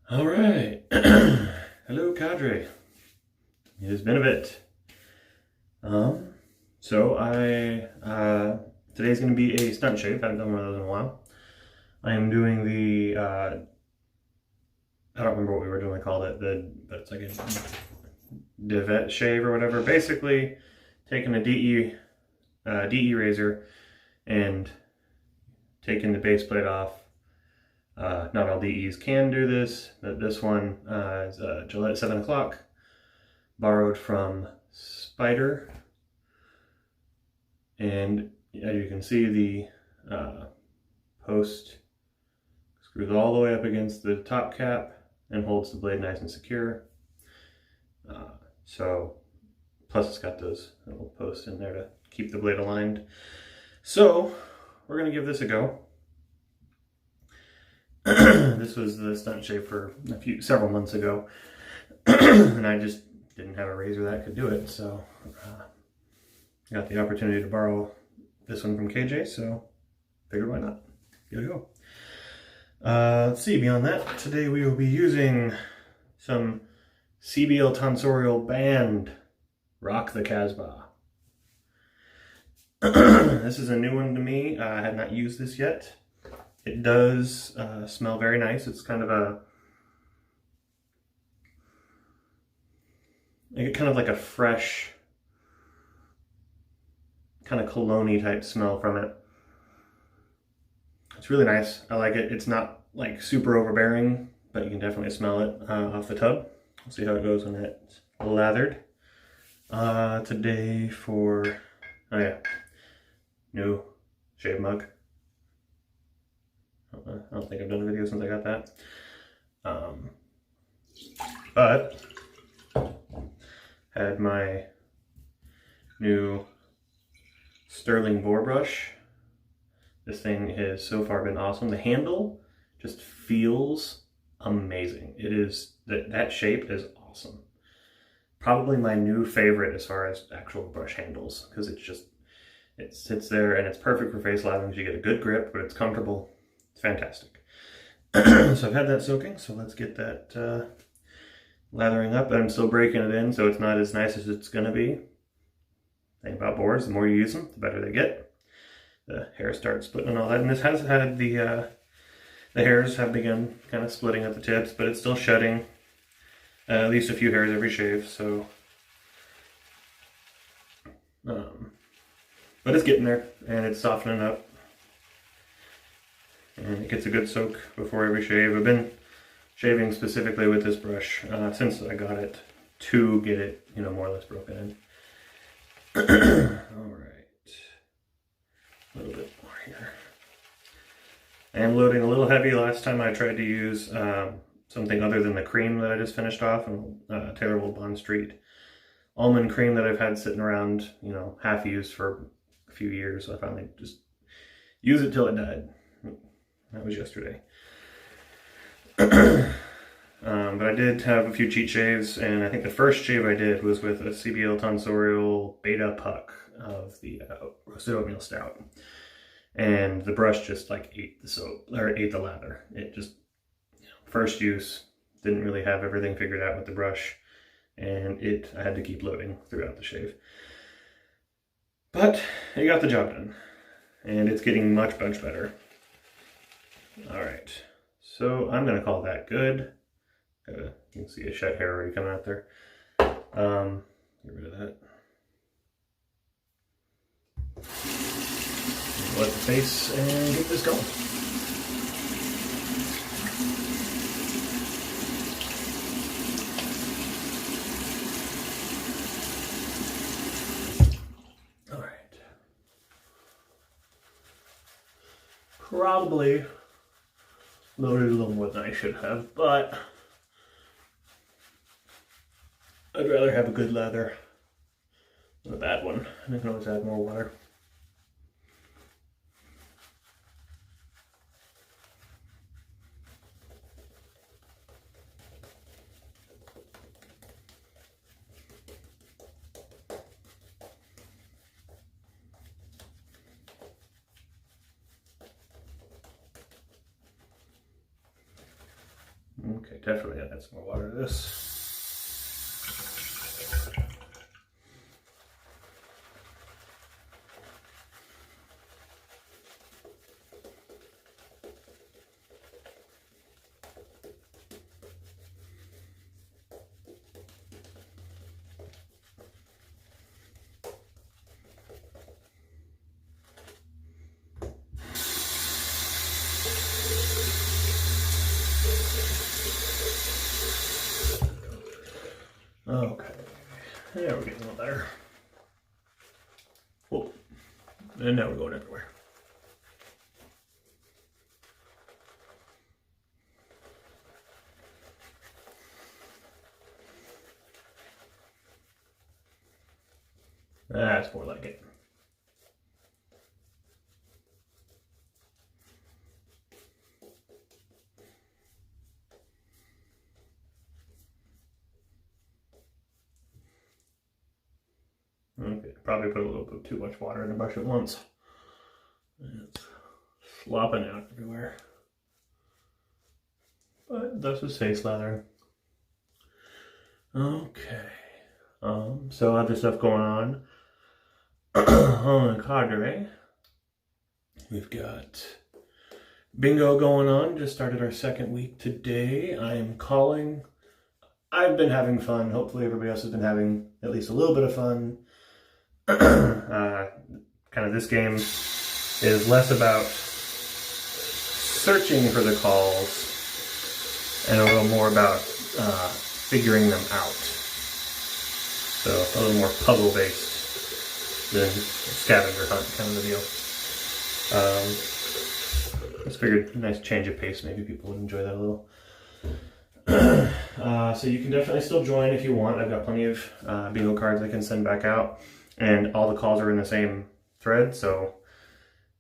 All right. Hello, cadre. It has been a bit. So today's going to be a stunt shave. I haven't done one of those in a while. I am doing the, I don't remember what we originally called it, but it's like a DEvette shave or whatever. Basically, taking a DE razor and taking the base plate off. Not all DEs can do this, but this one is a Gillette 7 o'clock, borrowed from Spider. And as you can see, the post screws all the way up against the top cap and holds the blade nice and secure. Plus it's got those little posts in there to keep the blade aligned. So we're gonna give this a go. This was the stunt shave for several months ago, and I just didn't have a razor that could do it, so got the opportunity to borrow this one from KJ, so figured why not. Give it a go. Let's see, beyond that, today we will be using some CBL Tonsorial Band Rock the Casbah. This is a new one to me. I have not used this yet. It does smell very nice. It's kind of like a fresh, kind of cologne-y type smell from it. It's really nice. I like it. It's not like super overbearing, but you can definitely smell it off the tub. We'll see how it goes when it's lathered. Today for, oh yeah, new shave mug. I don't think I've done a video since I got that. But had my new Sterling boar brush. This thing has so far been awesome. The handle just feels amazing. It is, that shape is awesome. Probably my new favorite as far as actual brush handles, because it sits there and it's perfect for face latherings. You get a good grip, but it's comfortable. It's fantastic. So I've had that soaking, so let's get that lathering up. I'm still breaking it in, so it's not as nice as it's gonna be. Thing about boars, the more you use them, the better they get. The hair starts splitting and all that, and this has had the hairs have begun kind of splitting at the tips, but it's still shedding at least a few hairs every shave, so but it's getting there and it's softening up. And it gets a good soak before every shave. I've been shaving specifically with this brush since I got it to get it, more or less broken in. All right, a little bit more here. I am loading a little heavy. Last time I tried to use something other than the cream that I just finished off, Taylor Bond Street almond cream that I've had sitting around, half used for a few years. So I finally just used it till it died. That was yesterday. But I did have a few cheat shaves, and I think the first shave I did was with a CBL Tonsorial Beta Puck of the Roasted Oatmeal Stout. And the brush just like ate the soap, or ate the lather. It just, first use, didn't really have everything figured out with the brush, and I had to keep loading throughout the shave. But it got the job done, and it's getting much, much better. All right, so I'm gonna call that good. You can see a shed hair already coming out there. Get rid of that. Wet the face and get this going. All right. Probably loaded a little more than I should have, but I'd rather have a good lather than a bad one, and I can always add more water. Okay, definitely add some more water to this. Okay, there we're getting a little better. Whoa. And now we're going everywhere. That's more like it. Okay, probably put a little bit too much water in the brush at once. It's slopping out everywhere. But that's just face lather. Okay. So other stuff going on. On the cadre, we've got bingo going on. Just started our second week today. I am calling. I've been having fun. Hopefully everybody else has been having at least a little bit of fun. Kind of this game is less about searching for the calls and a little more about figuring them out. So a little more puzzle based than scavenger hunt kind of a deal. Just figured a nice change of pace. Maybe people would enjoy that a little. So you can definitely still join if you want. I've got plenty of bingo cards I can send back out, and all the calls are in the same thread. So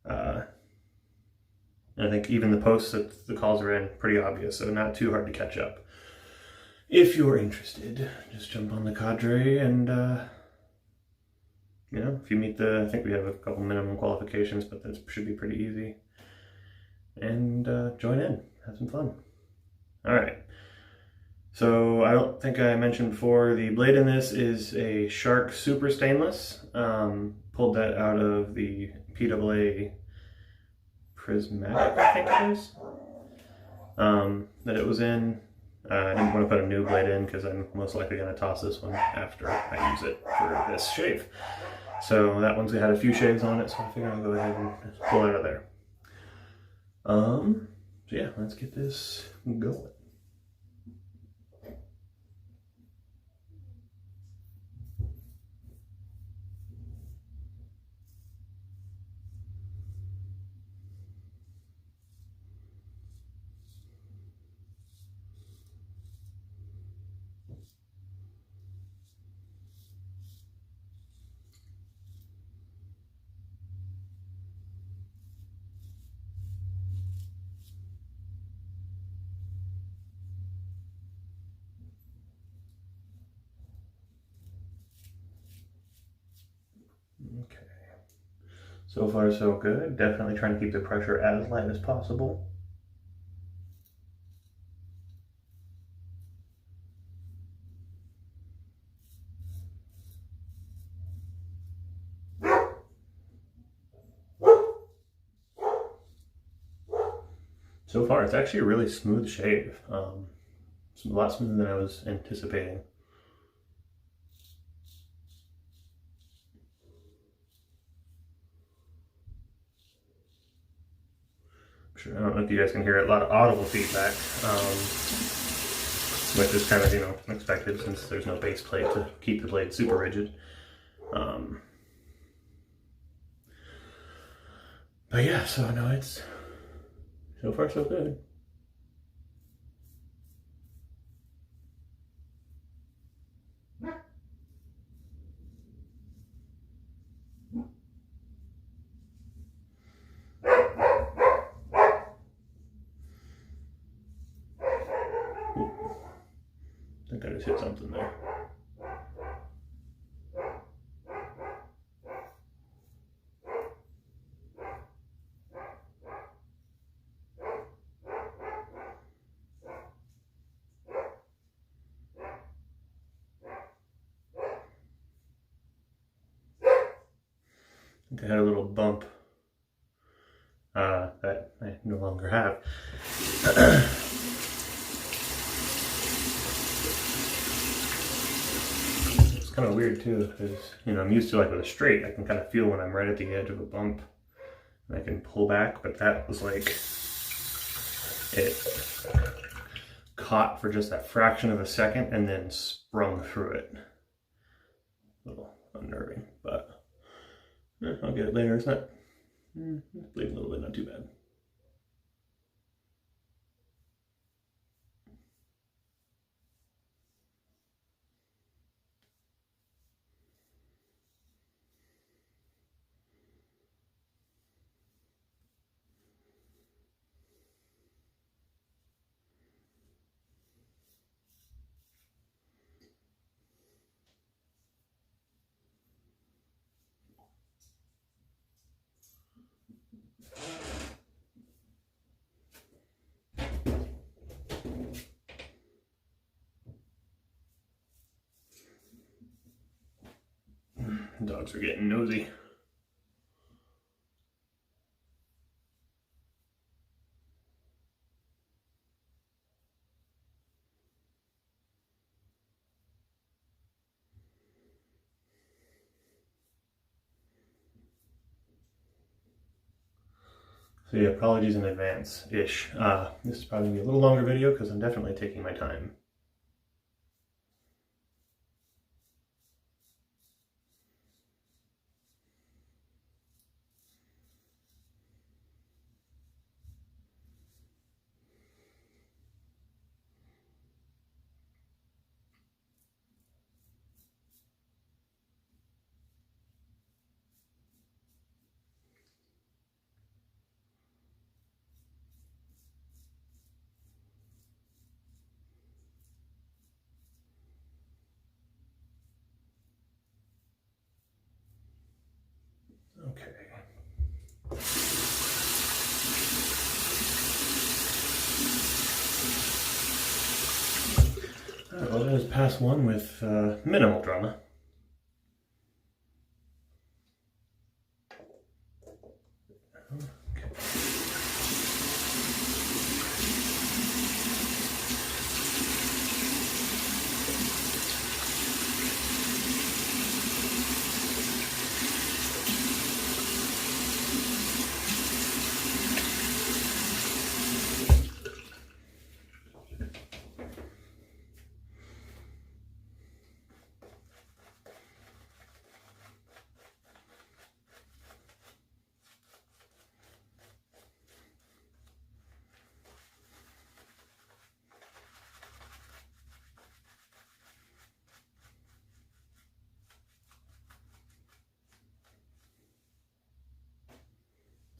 I think even the posts that the calls are in, pretty obvious. So not too hard to catch up. If you're interested, just jump on the cadre and you know, if you meet I think we have a couple minimum qualifications, but that should be pretty easy. And join in, have some fun. All right. So I don't think I mentioned before, the blade in this is a Shark Super Stainless. Pulled that out of the PAA Prismatic, I think it is. That it was in. I didn't want to put a new blade in because I'm most likely going to toss this one after I use it for this shave. So that one's had a few shaves on it, so I figured I'll go ahead and pull it out of there. So yeah, let's get this going. Okay, so far so good. Definitely trying to keep the pressure as light as possible. So far it's actually a really smooth shave. It's a lot smoother than I was anticipating. I don't know if you guys can hear it, a lot of audible feedback, which is kind of, you know, expected since there's no base plate to keep the blade super rigid. But yeah, so no, it's so far so good. I think I just hit something there. think I had a little bump that I no longer have. It's kind of weird too, because I'm used to, like, with a straight, I can kind of feel when I'm right at the edge of a bump and I can pull back, but that was like it caught for just that fraction of a second and then sprung through it. A little unnerving, but I'll get it later. It's not bleeding a little bit, not too bad. Dogs are getting nosy. So yeah, apologies in advance-ish. This is probably going to be a little longer video because I'm definitely taking my time. Okay. Alright, well, that is pass one with minimal drama.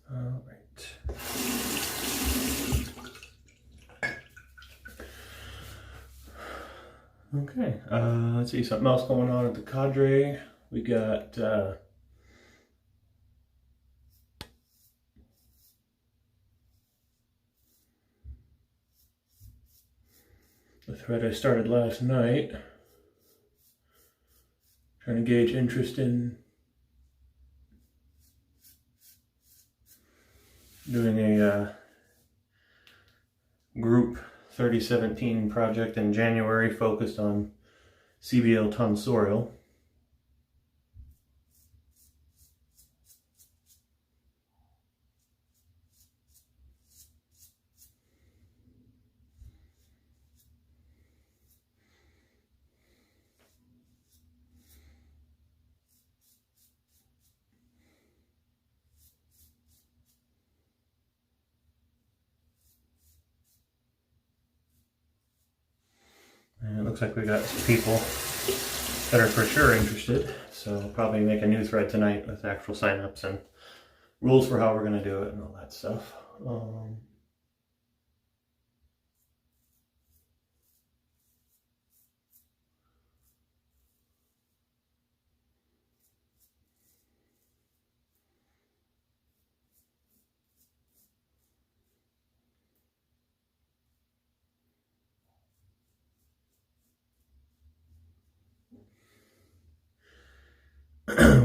All right. Okay, let's see, something else going on at the cadre. We got the thread I started last night, trying to gauge interest in doing a group 3017 project in January focused on CBL tonsorial. And it looks like we got some people that are for sure interested, so I'll probably make a new thread tonight with actual signups and rules for how we're going to do it and all that stuff.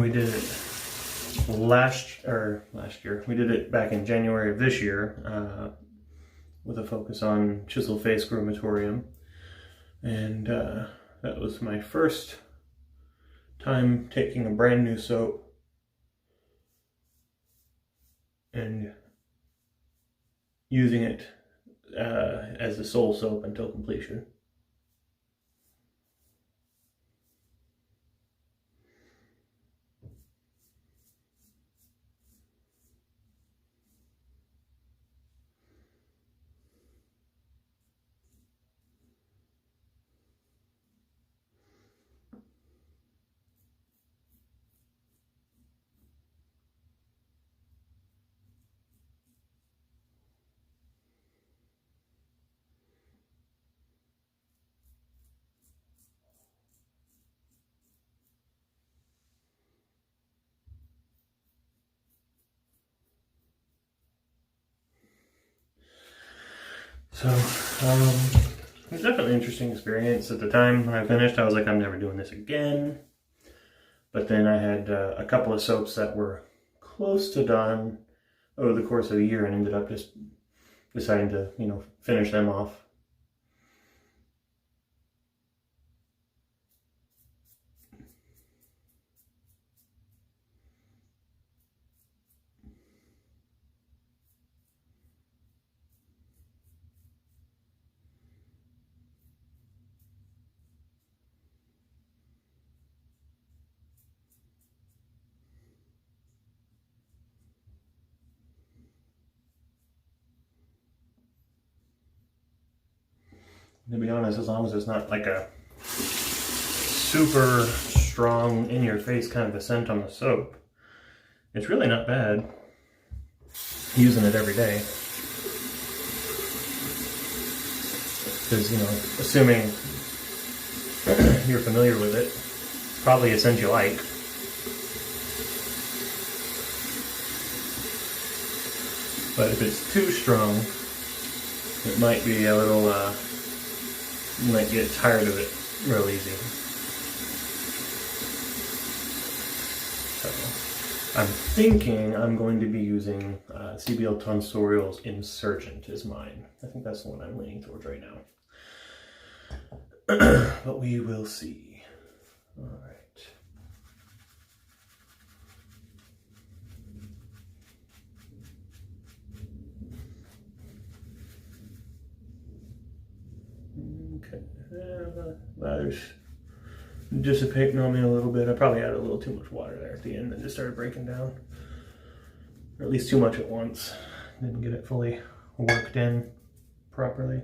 We did last year. We did it back in January of this year with a focus on chisel face gromatorium. And that was my first time taking a brand new soap and using it as the sole soap until completion. So, it was definitely an interesting experience. At the time when I finished, I was like, I'm never doing this again. But then I had a couple of soaps that were close to done over the course of a year and ended up just deciding to, finish them off. To be honest, as long as it's not like a super strong in-your-face kind of a scent on the soap, it's really not bad using it every day. Because, assuming you're familiar with it, it's probably a scent you like. But if it's too strong, it might be a little, you might get tired of it real easy. So, I'm thinking I'm going to be using CBL Tonsorial's Insurgent is mine. I think that's the one I'm leaning towards right now. But we will see. All right. Okay, lathers dissipating on me a little bit. I probably added a little too much water there at the end and just started breaking down. Or at least too much at once. Didn't get it fully worked in properly.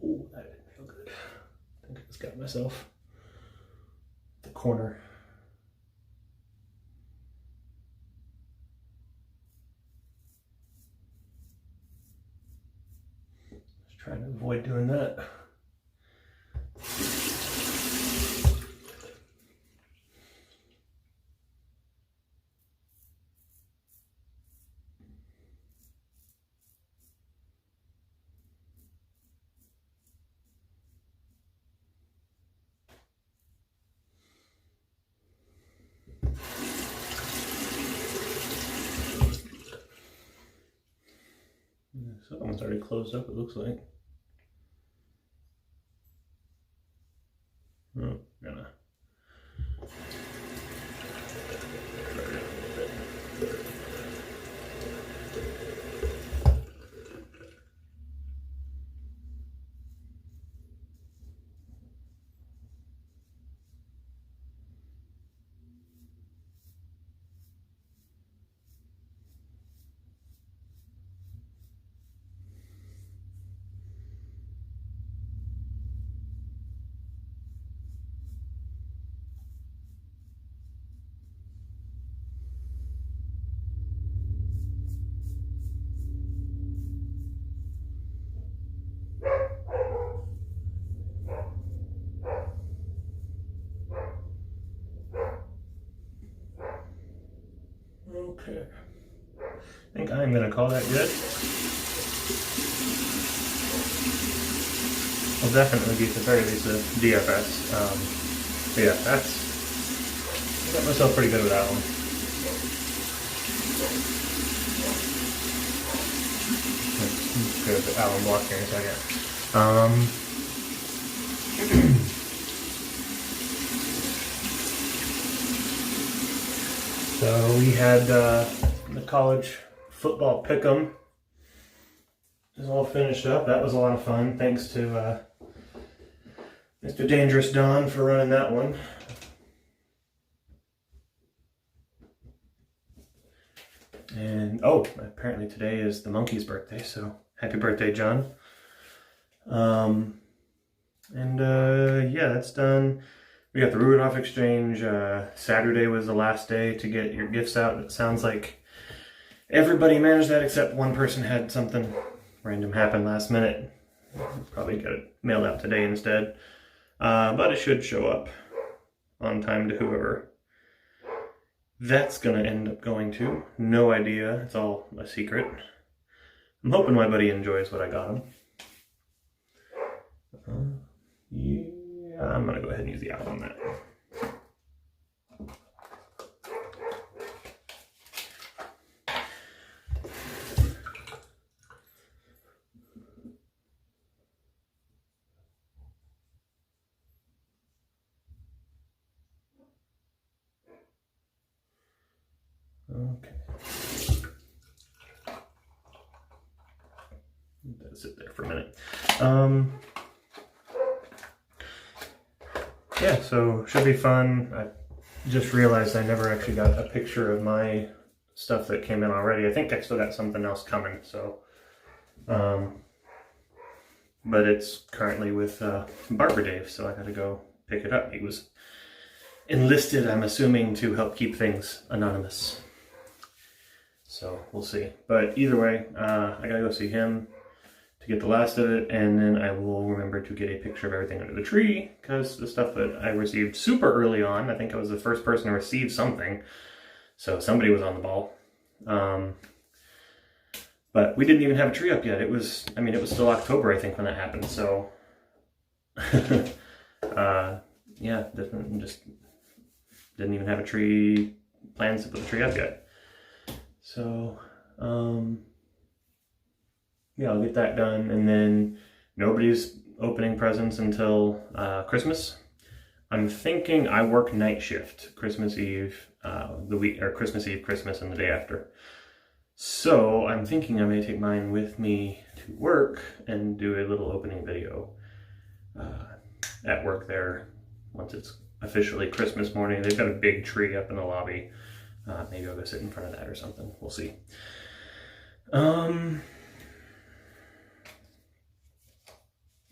Ooh, that didn't feel good. I think I just got myself the corner. Just trying to avoid doing that. So that one's already closed up, it looks like. Oh, gonna Okay. I think I'm going to call that good. Will definitely be at the very least a DFS. But yeah, I got myself pretty good with that one. Let's go to the Allen block here in a second. So we had the college football pick'em is all finished up. That was a lot of fun. Thanks to Mr. Dangerous Don for running that one. And oh, apparently today is the monkey's birthday, so happy birthday, John. Yeah, that's done. We got the Rudolph exchange. Saturday was the last day to get your gifts out. It sounds like everybody managed that except one person had something random happen last minute. Probably got it mailed out today instead. But it should show up on time to whoever that's gonna end up going to. No idea. It's all a secret. I'm hoping my buddy enjoys what I got him. Yeah, I'm gonna go ahead and use the out on that. Okay. Let that sit there for a minute. Yeah, so should be fun. I just realized I never actually got a picture of my stuff that came in already. I think I still got something else coming, so but it's currently with Barber Dave, so I gotta go pick it up. He was enlisted, I'm assuming, to help keep things anonymous. So we'll see. But either way, I gotta go see him to get the last of it, and then I will remember to get a picture of everything under the tree, because the stuff that I received super early on, I think I was the first person to receive something, so somebody was on the ball. But we didn't even have a tree up yet. It was still October, I think, when that happened, so yeah, just didn't even have a tree, plans to put the tree up yet. So, yeah, I'll get that done, and then nobody's opening presents until Christmas. I'm thinking I work night shift Christmas Eve, Christmas Eve, Christmas, and the day after. So I'm thinking I may take mine with me to work and do a little opening video at work there once it's officially Christmas morning. They've got a big tree up in the lobby. Maybe I'll go sit in front of that or something. We'll see.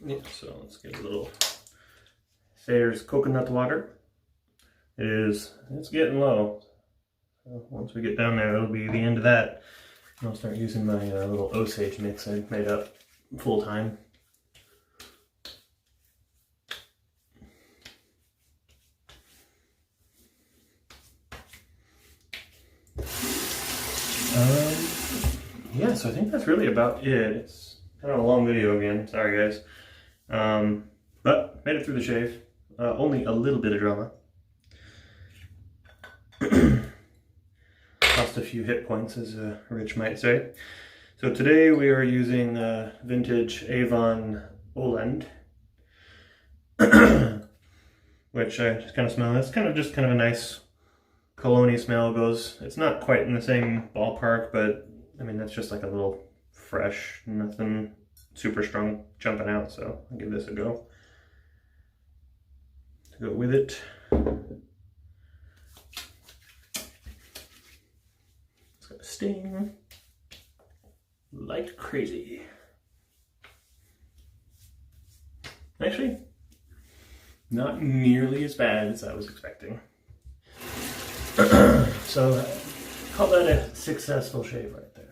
Yeah, so let's get a little Sayers coconut water. It's getting low. So once we get down there, it'll be the end of that. I'll start using my little Osage mix I made up full time. Yeah, so I think that's really about it. It's kind of a long video again. Sorry, guys. But made it through the shave. Only a little bit of drama. Lost a few hit points, as Rich might say. So today we are using vintage Avon Oland, which I just kind of smell. It's kind of a nice cologne-y smell. It's not quite in the same ballpark, but I mean, that's just like a little fresh, nothing super strong jumping out, so I'll give this a go. To go with it, it's got a sting like crazy. Actually, not nearly as bad as I was expecting. So, call that a successful shave right there.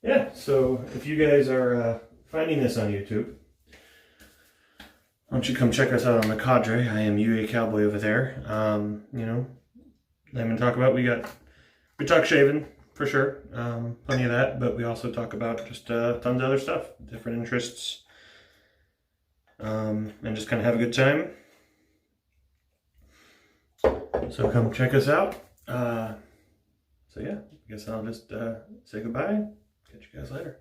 Yeah, so if you guys are finding this on YouTube, why don't you come check us out on the Cadre. I am UA Cowboy over there. You know, Then we talk about, we talk shaving for sure, plenty of that, but we also talk about just tons of other stuff, different interests, and just kind of have a good time. So come check us out. So yeah, I guess I'll just say goodbye. Catch you guys later.